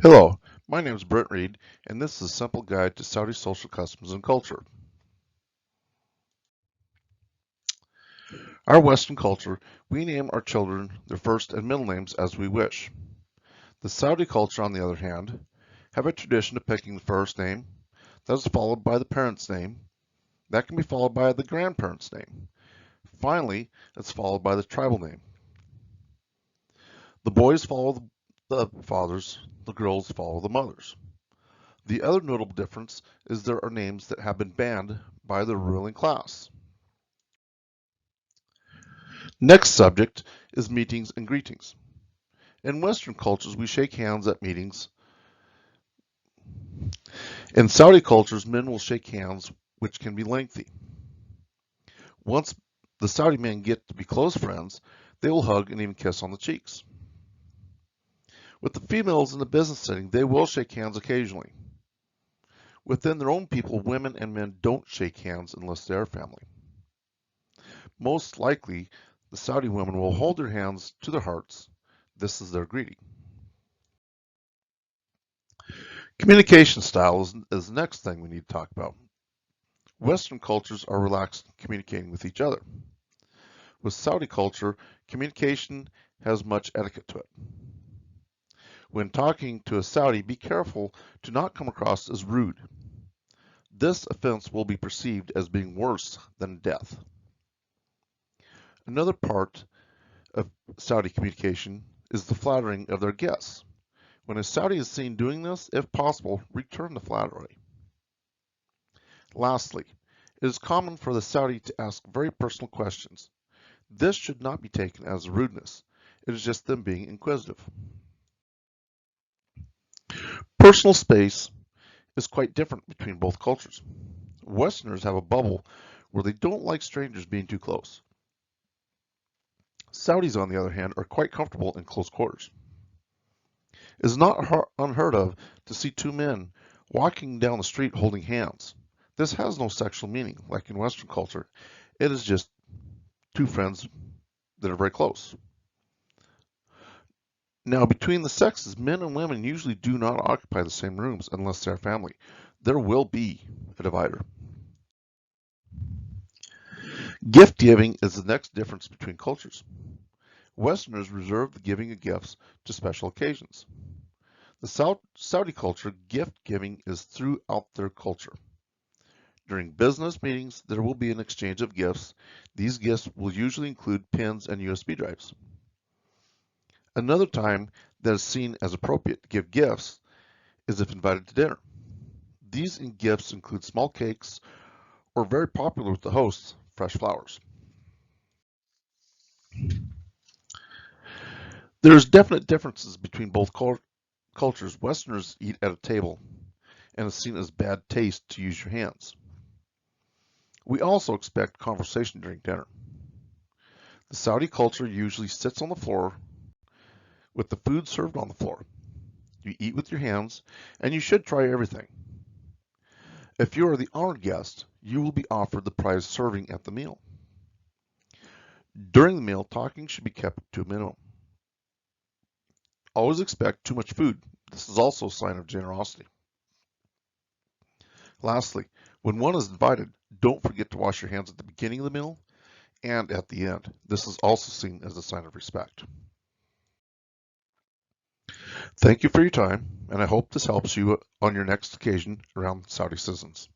Hello, my name is Brent Reed, and this is a simple guide to Saudi social customs and culture. Our Western culture, we name our children their first and middle names as we wish. The Saudi culture, on the other hand, have a tradition of picking the first name, that is followed by the parent's name, that can be followed by the grandparent's name. Finally, it's followed by the tribal name. The boys follow the fathers, the girls follow the mothers. The other notable difference is there are names that have been banned by the ruling class. Next subject is meetings and greetings. In Western cultures, we shake hands at meetings. In Saudi cultures, men will shake hands, which can be lengthy. Once the Saudi men get to be close friends, they will hug and even kiss on the cheeks. With the females in the business setting, they will shake hands occasionally. Within their own people, women and men don't shake hands unless they are family. Most likely, the Saudi women will hold their hands to their hearts. This is their greeting. Communication style is the next thing we need to talk about. Western cultures are relaxed in communicating with each other. With Saudi culture, communication has much etiquette to it. When talking to a Saudi, be careful to not come across as rude. This offense will be perceived as being worse than death. Another part of Saudi communication is the flattering of their guests. When a Saudi is seen doing this, if possible, return the flattery. Lastly, it is common for the Saudi to ask very personal questions. This should not be taken as rudeness. It is just them being inquisitive. Personal space is quite different between both cultures. Westerners have a bubble where they don't like strangers being too close. Saudis, on the other hand, are quite comfortable in close quarters. It is not unheard of to see two men walking down the street holding hands. This has no sexual meaning, like in Western culture. It is just two friends that are very close. Now, between the sexes, men and women usually do not occupy the same rooms unless they are family. There will be a divider. Gift giving is the next difference between cultures. Westerners reserve the giving of gifts to special occasions. The Saudi culture, gift giving is throughout their culture. During business meetings, there will be an exchange of gifts. These gifts will usually include pins and USB drives. Another time that is seen as appropriate to give gifts is if invited to dinner. These gifts include small cakes or, very popular with the hosts, fresh flowers. There's definite differences between both cultures. Westerners eat at a table and it's seen as bad taste to use your hands. We also expect conversation during dinner. The Saudi culture usually sits on the floor with the food served on the floor. You eat with your hands, and you should try everything. If you are the honored guest, you will be offered the prize serving at the meal. During the meal, talking should be kept to a minimum. Always expect too much food. This is also a sign of generosity. Lastly, when one is invited, don't forget to wash your hands at the beginning of the meal and at the end. This is also seen as a sign of respect. Thank you for your time, and I hope this helps you on your next occasion around Saudi citizens.